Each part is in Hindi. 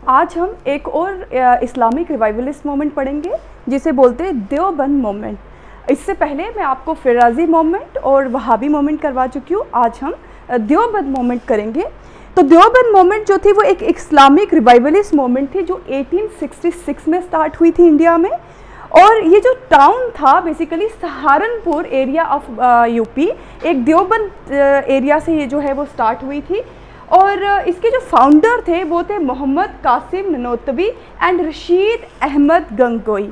आज हम एक और इस्लामिक रिवाइवलिस्ट मोमेंट पढ़ेंगे जिसे बोलते हैं देवबंद मोमेंट। इससे पहले मैं आपको फिराजी मोमेंट और वहाबी मोमेंट करवा चुकी हूँ। आज हम देवबंद मोमेंट करेंगे। तो देवबंद मोमेंट जो थी वो एक इस्लामिक रिवाइवलिस्ट मोमेंट थी जो 1866 में स्टार्ट हुई थी इंडिया में। और ये जो टाउन था basically Saharanpur area of UP, एक देवबंद एरिया से ये जो है वो स्टार्ट हुई थी। और इसके जो फाउंडर थे वो थे Mohammad Qasim Nanotvi and Rashid Ahmad Gangohi.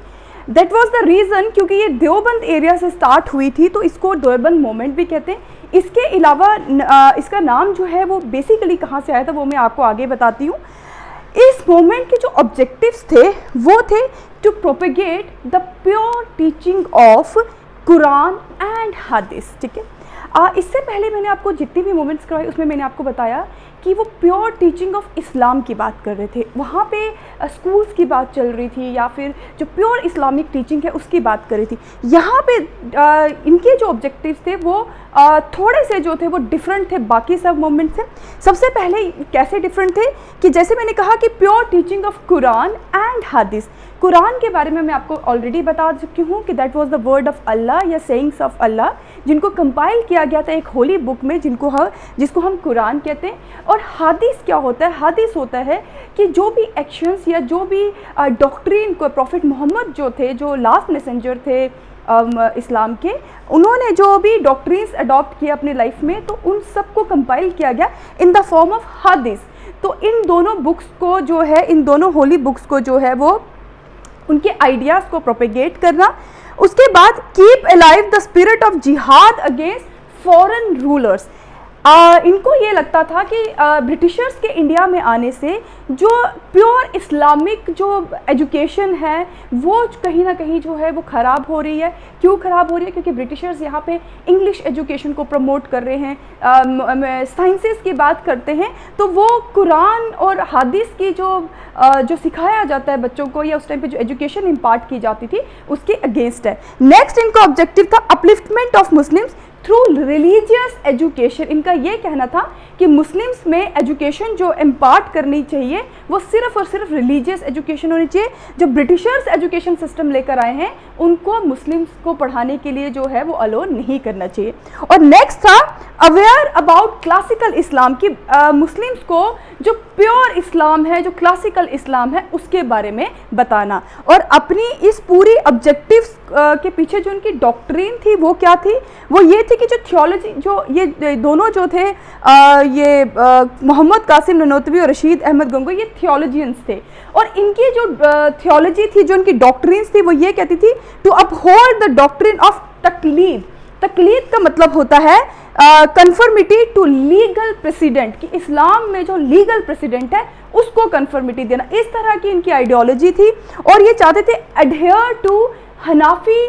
That was the reason, क्योंकि ये देवबंद एरिया से स्टार्ट हुई थी तो इसको देवबंद मोमेंट भी कहते हैं। इसके अलावा इसका नाम जो है वो बेसिकली कहाँ से आया था वो मैं आपको आगे बताती हूँ। इस मोमेंट के जो ऑब्जेक्टिव्स थे वो थे to propagate the pure teaching of Quran and Hadith. ठीक है, इससे पहले मैंने आपको जितनी भी मोमेंट्स करवाई उसमें मैंने आपको बताया कि वो प्योर टीचिंग ऑफ इस्लाम की बात कर रहे थे। वहाँ पे स्कूल्स की बात चल रही थी या फिर जो प्योर इस्लामिक टीचिंग है उसकी बात कर रही थी। यहाँ पे इनके जो ऑब्जेक्टिव्स थे वो थोड़े से जो थे वो डिफरेंट थे बाकी सब मोमेंट से। सबसे पहले कैसे डिफरेंट थे कि जैसे मैंने कहा कि pure teaching of Quran and हदीस। कुरान के बारे में मैं आपको ऑलरेडी बता चुकी हूँ कि that was the word of Allah या सेइंग्स ऑफ अल्लाह, जिनको कंपाइल किया गया था एक होली बुक में जिसको हम कुरान कहते हैं। और हदीस क्या होता है? हदीस होता है कि जो भी एक्शंस या जो भी डॉक्ट्रिन को प्रॉफिट मोहम्मद जो थे, जो लास्ट मैसेंजर थे इस्लाम के, उन्होंने जो भी डॉक्ट्रिन्स अडॉप्ट किए अपनी लाइफ में तो उन सब को कंपाइल किया गया इन द फॉर्म ऑफ हदीस। तो इन दोनों बुक्स को जो है, इन दोनों होली बुक्स को जो है वो उनके आइडियाज़ को प्रोपेगेट करना। उसके बाद keep alive the spirit of जिहाद अगेंस्ट फॉरेन रूलर्स। इनको ये लगता था कि ब्रिटिशर्स के इंडिया में आने से जो प्योर इस्लामिक जो एजुकेशन है वो कहीं ना कहीं जो है वो ख़राब हो रही है। क्यों ख़राब हो रही है? क्योंकि ब्रिटिशर्स यहाँ पे इंग्लिश एजुकेशन को प्रमोट कर रहे हैं, साइंसेस की बात करते हैं। तो वो कुरान और हदीस की जो सिखाया जाता है बच्चों को या उस टाइम पे जो एजुकेशन इम्पार्ट की जाती थी उसके अगेंस्ट है। नेक्स्ट इनका ऑब्जेक्टिव था upliftment of Muslims through religious education. इनका ये कहना था कि मुस्लिम्स में एजुकेशन जो इम्पार्ट करनी चाहिए वो सिर्फ और सिर्फ रिलीजियस एजुकेशन होनी चाहिए। जो ब्रिटिशर्स एजुकेशन सिस्टम लेकर आए हैं उनको मुस्लिम्स को पढ़ाने के लिए जो है वो अलो नहीं करना चाहिए। और नेक्स्ट था अवेयर अबाउट क्लासिकल इस्लाम की, मुस्लिम्स को जो प्योर इस्लाम है, जो क्लासिकल इस्लाम है उसके बारे में बताना। और अपनी इस पूरी ऑब्जेक्टिव्स के पीछे जो उनकी डॉक्ट्रिन थी वो क्या थी? वो ये थी कि जो थियोलॉजी, जो ये दोनों जो थे मोहम्मद कासिम ननोतवी और रशीद अहमद गंगोई, ये थियोलॉजियंस थे। और इनकी जो थियोलॉजी थी, जो इनकी डॉक्ट्रिन्स थी वो ये कहती थी to uphold the doctrine of तकलीद। तकलीद का मतलब होता है कन्फर्मिटी टू लीगल प्रेसिडेंट, कि इस्लाम में जो लीगल प्रेसिडेंट है उसको कन्फर्मिटी देना। इस तरह की इनकी आइडियोलॉजी थी। और ये चाहते थे एडहेयर टू हनाफी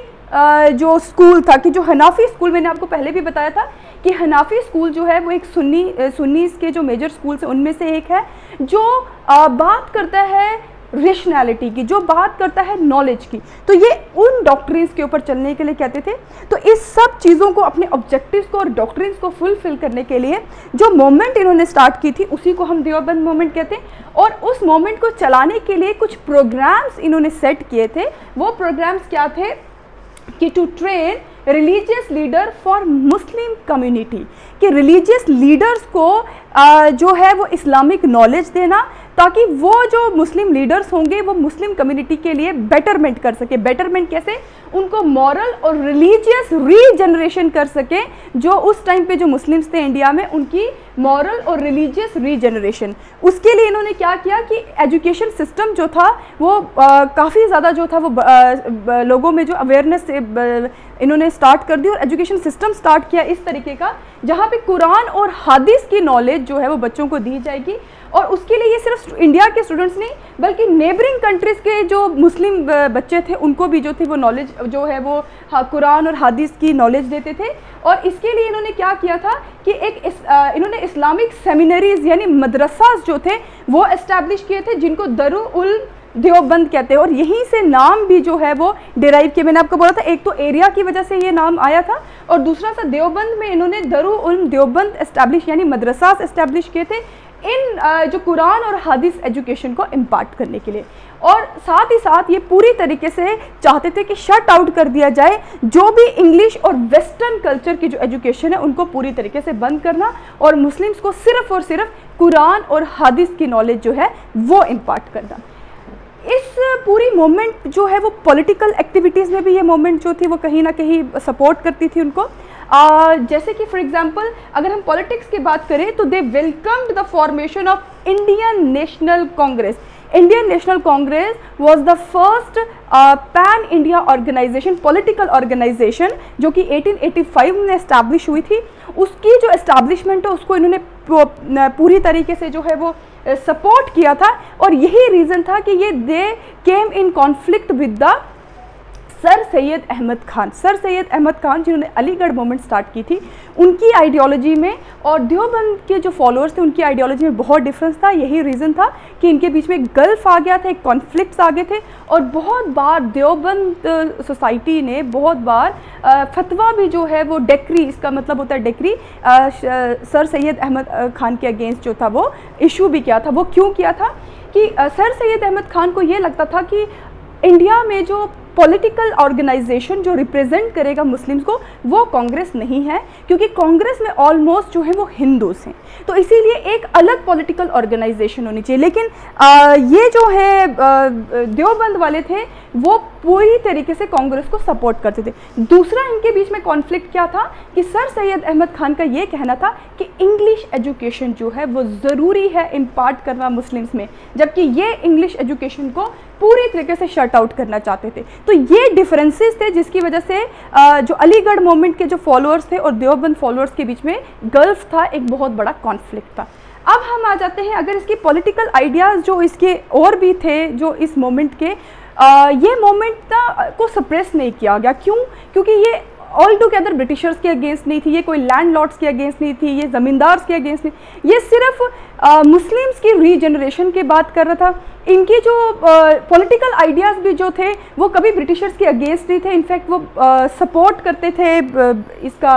जो स्कूल था, कि जो हनाफी स्कूल मैंने आपको पहले भी बताया था कि हनाफी स्कूल जो है वो एक सुन्नीस के जो मेजर स्कूल्स हैं उनमें से एक है, जो बात करता है रेशनैलिटी की, जो बात करता है नॉलेज की। तो ये उन डॉक्ट्रिन्स के ऊपर चलने के लिए कहते थे। तो इस सब चीज़ों को, अपने ऑब्जेक्टिव्स को और डॉक्ट्रिन्स को फुलफिल करने के लिए जो मोमेंट इन्होंने स्टार्ट की थी उसी को हम देवबंद मोमेंट कहते हैं। और उस मोमेंट को चलाने के लिए कुछ प्रोग्राम्स इन्होंने सेट किए थे। वो प्रोग्राम्स क्या थे कि to train religious leader for Muslim community, कि रिलीजियस लीडर्स को जो है वो इस्लामिक नॉलेज देना ताकि वो जो मुस्लिम लीडर्स होंगे वो मुस्लिम कम्युनिटी के लिए बेटरमेंट कर सके। बेटरमेंट कैसे? उनको मॉरल और रिलीजियस रीजनरेशन कर सके। जो उस टाइम पे जो मुस्लिम्स थे इंडिया में उनकी मॉरल और रिलीजियस रीजनरेशन, उसके लिए इन्होंने क्या किया कि एजुकेशन सिस्टम जो था वो काफ़ी ज़्यादा जो था वो लोगों में जो अवेयरनेस इन्होंने स्टार्ट कर दी और एजुकेशन सिस्टम स्टार्ट किया इस तरीके का जहाँ पे कुरान और हदीस की नॉलेज जो है वो बच्चों को दी जाएगी। और उसके लिए ये सिर्फ इंडिया के स्टूडेंट्स नहीं बल्कि नेबरिंग कंट्रीज़ के जो मुस्लिम बच्चे थे उनको भी जो थी वो नॉलेज जो है वो कुरान और हदीस की नॉलेज देते थे। और इसके लिए इन्होंने क्या किया था कि इन्होंने इस्लामिक सेमिनरीज यानी मदरसास जो थे वो इस्टेब्लिश किए थे, जिनको दरुल देवबंद कहते हैं। और यहीं से नाम भी जो है वो डिराइव किया। मैंने आपको बोला था एक तो एरिया की वजह से ये नाम आया था और दूसरा सा देवबंद में इन्होंने दरुल देवबंद इस्टेब्लिश यानी मदरसास इस्टेब्लिश किए थे। इन जो कुरान और हदीस एजुकेशन को इम्पार्ट करने के लिए, और साथ ही साथ ये पूरी तरीके से चाहते थे कि शट आउट कर दिया जाए जो भी इंग्लिश और वेस्टर्न कल्चर की जो एजुकेशन है उनको पूरी तरीके से बंद करना, और मुस्लिम्स को सिर्फ और सिर्फ कुरान और हदीस की नॉलेज जो है वो इम्पार्ट करना। इस पूरी मूवमेंट जो है वो पॉलिटिकल एक्टिविटीज़ में भी ये मूवमेंट जो थी वो कहीं ना कहीं सपोर्ट करती थी उनको। जैसे कि फॉर एग्जांपल अगर हम पॉलिटिक्स की बात करें तो they welcomed the formation of Indian National Congress. Indian National Congress was the first pan India organisation, political organisation जो कि 1885 में एस्टैब्लिश हुई थी। उसकी जो एस्टैब्लिशमेंट है उसको इन्होंने पूरी तरीके से जो है वो सपोर्ट किया था, और यही रीज़न था कि ये they came in conflict with the sir Syed Ahmad Khan. Sir Syed Ahmad Khan जिन्होंने अलीगढ़ मूवमेंट स्टार्ट की थी, उनकी आइडियोलॉजी में और देवबंद के जो फॉलोअर्स थे उनकी आइडियोलॉजी में बहुत डिफरेंस था। यही रीज़न था कि इनके बीच में एक गल्फ आ गया था, एक कॉन्फ्लिक्ट्स आ गए थे, और बहुत बार देवबंद सोसाइटी ने बहुत बार फतवा भी जो है वो डेक्री, इसका मतलब होता है डेक्री, सर सैयद अहमद खान के अगेंस्ट जो था वो इशू भी किया था। वो क्यों किया था कि सर सैयद अहमद खान को ये लगता था कि इंडिया में जो पॉलिटिकल ऑर्गेनाइजेशन जो रिप्रेजेंट करेगा मुस्लिम्स को वो कांग्रेस नहीं है, क्योंकि कांग्रेस में ऑलमोस्ट जो है वो हिंदूज हैं, तो इसीलिए एक अलग पॉलिटिकल ऑर्गेनाइजेशन होनी चाहिए। लेकिन ये जो है देवबंद वाले थे वो पूरी तरीके से कांग्रेस को सपोर्ट करते थे। दूसरा इनके बीच में कॉन्फ्लिक्ट क्या था कि सर सैयद अहमद खान का ये कहना था कि इंग्लिश एजुकेशन जो है वो ज़रूरी है इम्पार्ट करना मुस्लिम्स में, जबकि ये इंग्लिश एजुकेशन को पूरी तरीके से शट आउट करना चाहते थे। तो ये डिफरेंसेस थे जिसकी वजह से जो अलीगढ़ मूवमेंट के जो फॉलोअर्स थे और देवबंद फॉलोअर्स के बीच में गल्फ था, एक बहुत बड़ा कॉन्फ्लिक्ट था। अब हम आ जाते हैं अगर इसके पॉलिटिकल आइडियाज़ जो इसके और भी थे जो इस मूवमेंट के, ये मूवमेंट को सप्रेस नहीं किया गया। क्यों? क्योंकि ये ऑल टुगेदर ब्रिटिशर्स के अगेंस्ट नहीं थी, ये कोई लैंडलॉर्ड्स के अगेंस्ट नहीं थी, ये ज़मींदार्स के अगेंस्ट नहीं, ये सिर्फ मुस्लिम्स की रीजनरेशन की बात कर रहा था। इनके जो पॉलिटिकल आइडियाज़ भी जो थे वो कभी ब्रिटिशर्स के अगेंस्ट नहीं थे, इनफैक्ट वो सपोर्ट करते थे इसका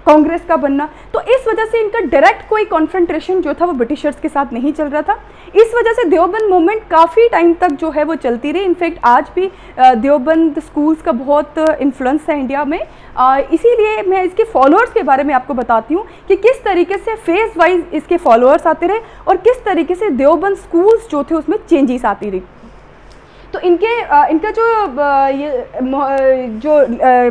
कांग्रेस का बनना। तो इस वजह से इनका डायरेक्ट कोई कॉन्फ्रंटेशन जो था वो ब्रिटिशर्स के साथ नहीं चल रहा था। इस वजह से देवबंद मूवमेंट काफ़ी टाइम तक जो है वो चलती रही। इनफैक्ट आज भी देवबंद स्कूल्स का बहुत इन्फ्लुएंस है इंडिया में। इसीलिए मैं इसके फॉलोअर्स के बारे में आपको बताती हूँ कि किस तरीके से फेज वाइज इसके फॉलोअर्स आते रहे और किस तरीके से देवबंद स्कूल्स जो थे उसमें चेंजेस आती रही। तो इनका जो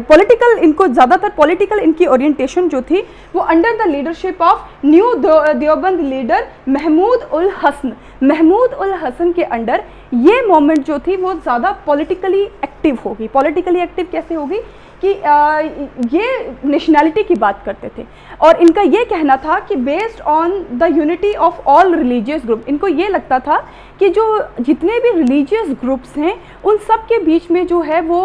पॉलिटिकल, इनको ज़्यादातर पॉलिटिकल इनकी ओरिएंटेशन जो थी वो under the leadership of new Deoband leader Mahmud ul Hasan. Mahmud ul Hasan के अंडर ये मूवमेंट जो थी वो ज़्यादा पॉलिटिकली एक्टिव होगी। पॉलिटिकली एक्टिव कैसे होगी कि ये नेशनैलिटी की बात करते थे, और इनका ये कहना था कि based on the unity of all religious group, इनको ये लगता था कि जो जितने भी रिलीजियस ग्रुप्स हैं उन सब के बीच में जो है वो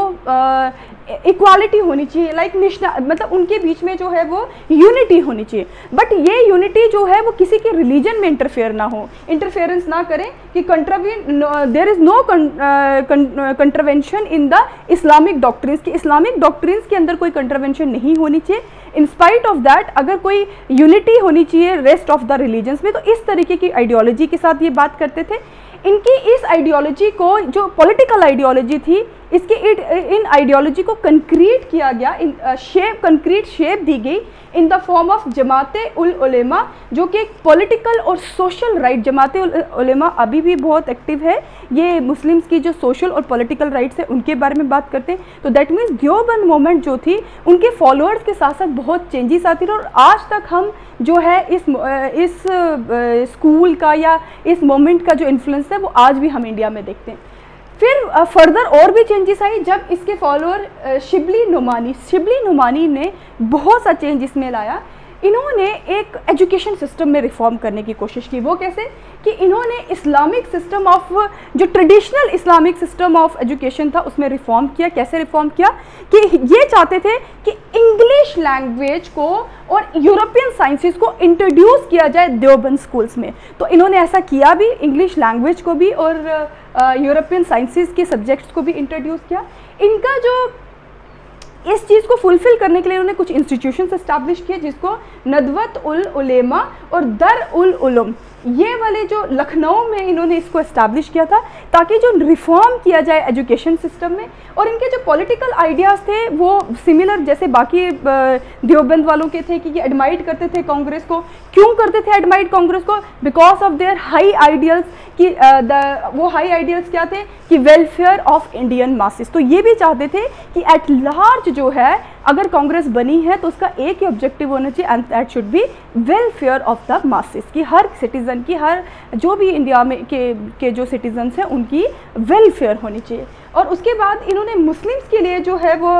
इक्वालिटी होनी चाहिए, लाइक नेशनल, मतलब उनके बीच में जो है वो यूनिटी होनी चाहिए। बट ये यूनिटी जो है वो किसी के रिलीजन में इंटरफेयर ना हो, इंटरफेरेंस ना करें कि there is no contravention in the Islamic doctrines, कि इस्लामिक डॉक्ट्रिन्स के अंदर कोई कंट्रवेंशन नहीं होनी चाहिए। इन स्पाइट ऑफ दैट अगर कोई यूनिटी होनी चाहिए रेस्ट ऑफ द रिलीजन्स में, तो इस तरीके की आइडियोलॉजी के साथ ये बात करते थे। इनकी इस आइडियोलॉजी को, जो पॉलिटिकल आइडियोलॉजी थी, इसकी इन आइडियोलॉजी को कंक्रीट किया गया, कंक्रीट शेप दी गई इन द फॉर्म ऑफ जमाते उल उलेमा, जो कि एक पॉलिटिकल और सोशल राइट, जमाते उल उलेमा अभी भी बहुत एक्टिव है, ये मुस्लिम्स की जो सोशल और पॉलिटिकल राइट्स है उनके बारे में बात करते हैं। तो दैट मीन्स देवबंद मूवमेंट जो थी उनके फॉलोअर्स के साथ साथ बहुत चेंजेस आती रही, और आज तक हम जो है इस स्कूल का या इस मूवमेंट का जो इन्फ्लुएंस है वो आज भी हम इंडिया में देखते हैं। फिर फर्दर और भी चेंजेस आई जब इसके फॉलोअर शिबली नुमानी ने बहुत सा चेंज इसमें लाया। इन्होंने एक एजुकेशन सिस्टम में रिफॉर्म करने की कोशिश की। वो कैसे कि इन्होंने इस्लामिक सिस्टम ऑफ, जो traditional Islamic system of education था उसमें रिफॉर्म किया। कैसे रिफॉर्म किया कि ये चाहते थे कि इंग्लिश लैंग्वेज को और यूरोपियन साइंसेस को इंट्रोड्यूस किया जाए देवबंद स्कूल्स में। तो इन्होंने ऐसा किया भी, इंग्लिश लैंग्वेज को भी और यूरोपियन साइंसेस के सब्जेक्ट्स को भी इंट्रोड्यूस किया। इनका जो इस चीज़ को फुलफिल करने के लिए उन्होंने कुछ इंस्टीट्यूशंस एस्टैब्लिश किए, जिसको नदवत उल उलेमा और दर उल उलूम, ये वाले जो लखनऊ में इन्होंने इसको एस्टैब्लिश किया था, ताकि जो रिफॉर्म किया जाए एजुकेशन सिस्टम में। और इनके जो पॉलिटिकल आइडियाज़ थे वो सिमिलर जैसे बाकी देवबंद वालों के थे, कि ये एडमाइड करते थे कांग्रेस को। क्यों करते थे एडमाइड कांग्रेस को? Because of their high ideals, कि वो हाई आइडियल्स क्या थे कि वेलफेयर ऑफ इंडियन मासेस। तो ये भी चाहते थे कि एट लार्ज जो है अगर कांग्रेस बनी है तो उसका एक ही ऑब्जेक्टिव होना चाहिए, and that should be welfare of the masses, कि हर सिटीज़न की, हर जो भी इंडिया में के जो सिटीजन्स हैं उनकी वेलफेयर होनी चाहिए। और उसके बाद इन्होंने मुस्लिम्स के लिए जो है वो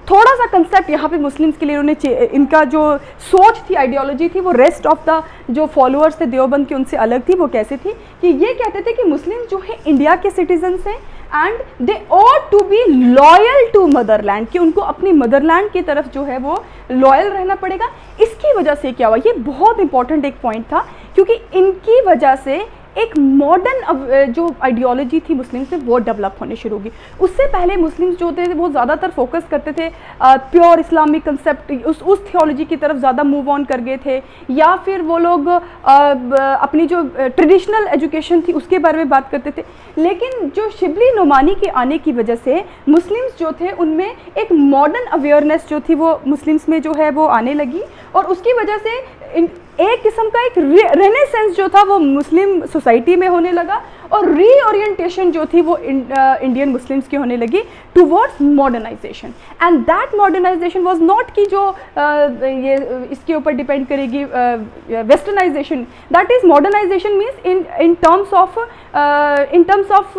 थोड़ा सा कंसेप्ट यहाँ पे मुस्लिम्स के लिए उन्होंने, इनका जो सोच थी, आइडियोलॉजी थी, वो रेस्ट ऑफ द जो फॉलोअर्स थे देवबंद के उनसे अलग थी। वो कैसे थी कि ये कहते थे कि मुस्लिम जो है इंडिया के सिटीजन्स हैं, and they ought to be loyal to motherland, कि उनको अपनी मदरलैंड की तरफ जो है वो लॉयल रहना पड़ेगा। इसकी वजह से क्या हुआ, ये बहुत इंपॉर्टेंट एक पॉइंट था, क्योंकि इनकी वजह से एक मॉडर्न जो आइडियोलॉजी थी मुस्लिम्स में वो डेवलप होने शुरू होगी। उससे पहले मुस्लिम्स जो थे वो ज़्यादातर फोकस करते थे प्योर इस्लामिक कंसेप्ट, उस थियोलॉजी की तरफ ज़्यादा मूव ऑन कर गए थे, या फिर वो लोग अपनी जो ट्रेडिशनल एजुकेशन थी उसके बारे में बात करते थे। लेकिन जो शिबली नोमानी के आने की वजह से मुस्लिम्स जो थे उनमें एक मॉडर्न अवेयरनेस जो थी वो मुस्लिम्स में जो है वो आने लगी, और उसकी वजह से एक किस्म का एक रेनेसेंस जो था वो मुस्लिम सोसाइटी में होने लगा, और रीओरिएंटेशन जो थी वो इंडियन मुस्लिम्स की होने लगी towards modernization. And that modernization was not कि जो ये इसके ऊपर डिपेंड करेगी westernization, that is modernization means in terms of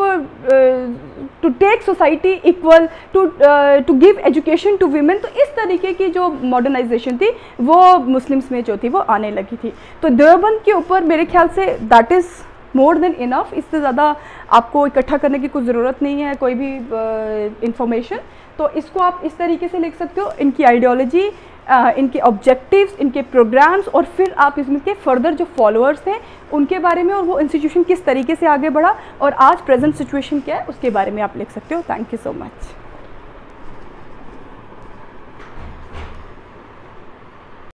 to take society equal, to give education to women. तो इस तरीके की जो मॉडर्नाइजेशन थी वो मुस्लिम्स में जो थी वो आने लगी थी। तो देवबंद के ऊपर मेरे ख्याल say that is more than enough, इससे ज़्यादा आपको इकट्ठा करने की कोई ज़रूरत नहीं है कोई भी इंफॉर्मेशन। तो इसको आप इस तरीके से लिख सकते हो, इनकी आइडियोलॉजी, इनके ऑब्जेक्टिव्स, इनके प्रोग्राम्स, और फिर आप इसमें के फर्दर जो फॉलोअर्स थे उनके बारे में, और वो इंस्टीट्यूशन किस तरीके से आगे बढ़ा और आज प्रेजेंट सिचुएशन क्या है उसके बारे में आप लिख सकते हो। Thank you so much.